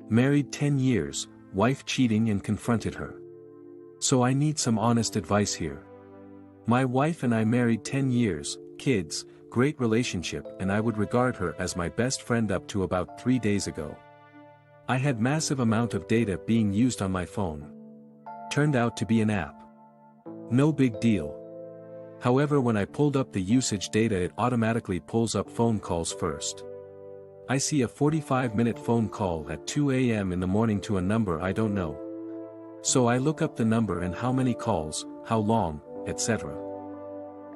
Married 10 years, wife cheating and confronted her. So I need some honest advice here. My wife and I married 10 years, kids, great relationship, and I would regard her as my best friend up to about 3 days ago. I had massive amount of data being used on my phone. Turned out to be an app. No big deal. However, when I pulled up the usage data, it automatically pulls up phone calls first. I see a 45-minute phone call at 2 a.m. in the morning to a number I don't know. So I look up the number and how many calls, how long, etc.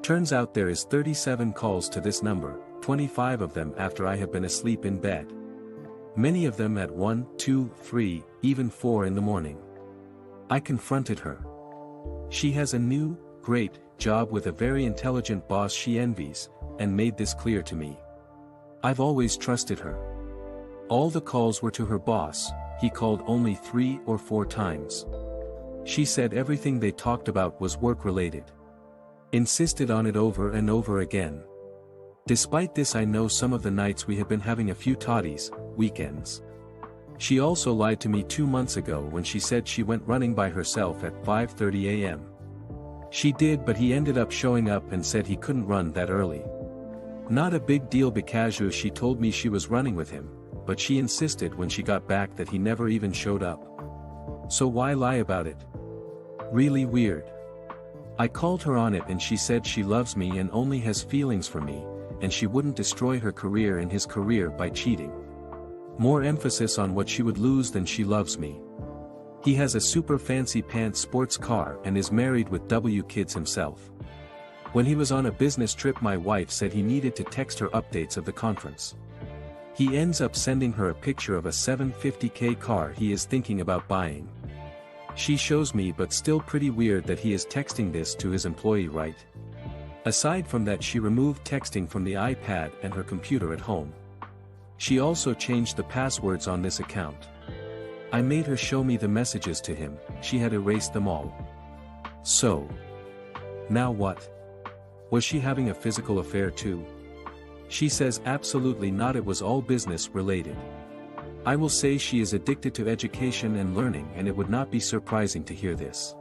Turns out there is 37 calls to this number, 25 of them after I have been asleep in bed. Many of them at 1, 2, 3, even 4 in the morning. I confronted her. She has a new, great, job with a very intelligent boss she envies, and made this clear to me. I've always trusted her. All the calls were to her boss, he called only 3 or 4 times. She said everything they talked about was work-related. Insisted on it over and over again. Despite this, I know some of the nights we had been having a few toddies, weekends. She also lied to me 2 months ago when she said she went running by herself at 5:30 a.m. She did, but he ended up showing up and said he couldn't run that early. Not a big deal because she told me she was running with him, but she insisted when she got back that he never even showed up. So why lie about it? Really weird. I called her on it and she said she loves me and only has feelings for me, and she wouldn't destroy her career and his career by cheating. More emphasis on what she would lose than she loves me. He has a super fancy pants sports car and is married with W kids himself. When he was on a business trip, my wife said he needed to text her updates of the conference. He ends up sending her a picture of a $750K car he is thinking about buying. She shows me, but still pretty weird that he is texting this to his employee, right? Aside from that, she removed texting from the iPad and her computer at home. She also changed the passwords on this account. I made her show me the messages to him, she had erased them all. So, now what? Was she having a physical affair too? She says absolutely not, it was all business related. I will say she is addicted to education and learning, and it would not be surprising to hear this.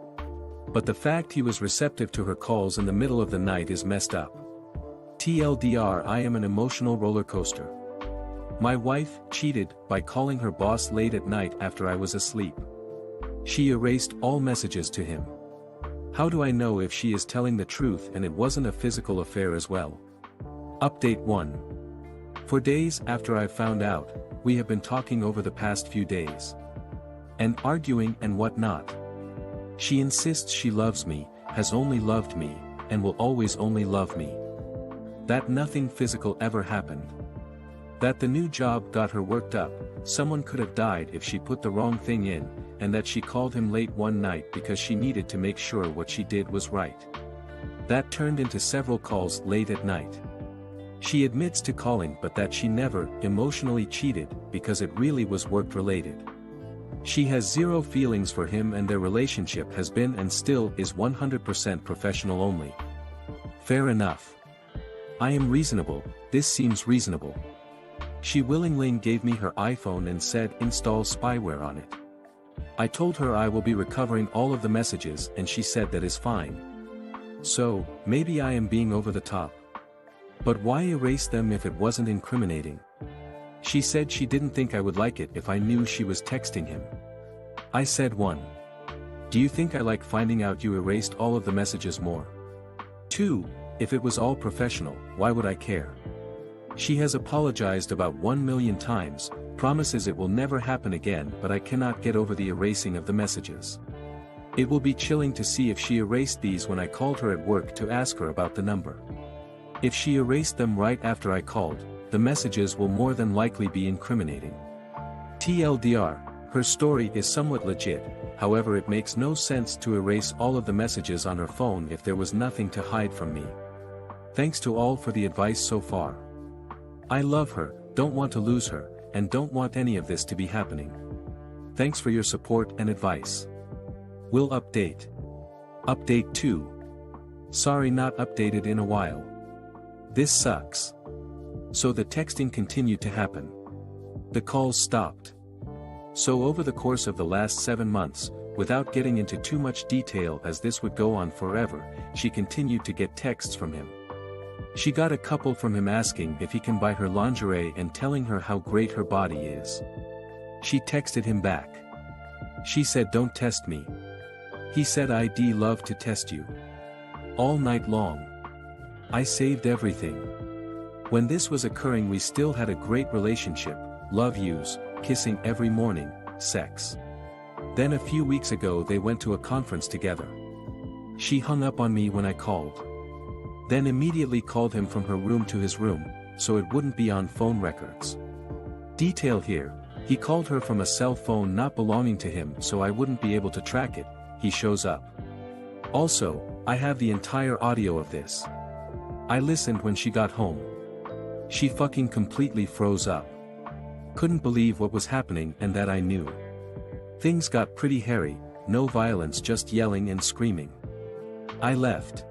But the fact he was receptive to her calls in the middle of the night is messed up. TLDR, I am an emotional roller coaster. My wife cheated by calling her boss late at night after I was asleep. She erased all messages to him. How do I know if she is telling the truth and it wasn't a physical affair as well? Update 1. For days after I found out, we have been talking over the past few days. And arguing and whatnot. She insists she loves me, has only loved me, and will always only love me. That nothing physical ever happened. That the new job got her worked up, someone could have died if she put the wrong thing in, and that she called him late one night because she needed to make sure what she did was right. That turned into several calls late at night. She admits to calling, but that she never emotionally cheated because it really was work-related. She has zero feelings for him and their relationship has been and still is 100% professional only. Fair enough. I am reasonable, this seems reasonable. She willingly gave me her iPhone and said install spyware on it. I told her I will be recovering all of the messages and she said that is fine. So, maybe I am being over the top. But why erase them if it wasn't incriminating? She said she didn't think I would like it if I knew she was texting him. I said 1. Do you think I like finding out you erased all of the messages more? 2. If it was all professional, why would I care? She has apologized about 1 million times, promises it will never happen again, but I cannot get over the erasing of the messages. It will be chilling to see if she erased these when I called her at work to ask her about the number. If she erased them right after I called, the messages will more than likely be incriminating. TLDR, her story is somewhat legit, however it makes no sense to erase all of the messages on her phone if there was nothing to hide from me. Thanks to all for the advice so far. I love her, don't want to lose her, and don't want any of this to be happening. Thanks for your support and advice. Will update. Update 2. Sorry, not updated in a while. This sucks. So the texting continued to happen. The calls stopped. So over the course of the last 7 months, without getting into too much detail as this would go on forever, she continued to get texts from him. She got a couple from him asking if he can buy her lingerie and telling her how great her body is. She texted him back. She said don't test me. He said I'd love to test you. All night long. I saved everything. When this was occurring we still had a great relationship, love yous, kissing every morning, sex. Then a few weeks ago they went to a conference together. She hung up on me when I called. Then immediately called him from her room to his room, so it wouldn't be on phone records. Detail here, he called her from a cell phone not belonging to him so I wouldn't be able to track it. He shows up. Also, I have the entire audio of this. I listened when she got home. She fucking completely froze up. Couldn't believe what was happening and that I knew. Things got pretty hairy, no violence, just yelling and screaming. I left.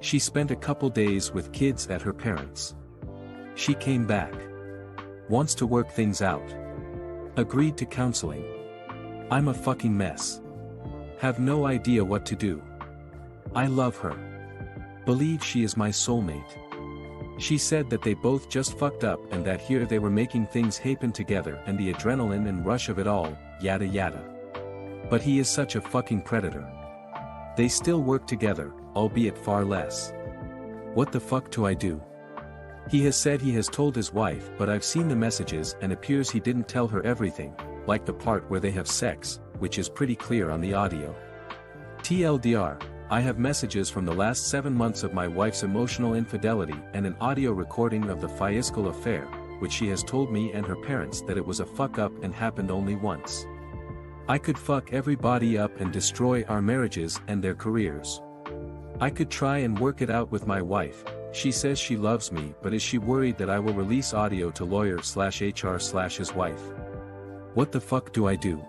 She spent a couple days with kids at her parents'. She came back. Wants to work things out. Agreed to counseling. I'm a fucking mess. Have no idea what to do. I love her. Believe she is my soulmate. She said that they both just fucked up and that here they were making things happen together and the adrenaline and rush of it all, yada yada. But he is such a fucking predator. They still work together, albeit far less. What the fuck do I do? He has said he has told his wife, but I've seen the messages and appears he didn't tell her everything, like the part where they have sex, which is pretty clear on the audio. TLDR, I have messages from the last 7 months of my wife's emotional infidelity and an audio recording of the Fiescal affair, which she has told me and her parents that it was a fuck up and happened only once. I could fuck everybody up and destroy our marriages and their careers. I could try and work it out with my wife. She says she loves me, but is she worried that I will release audio to lawyer/HR/his wife? What the fuck do I do?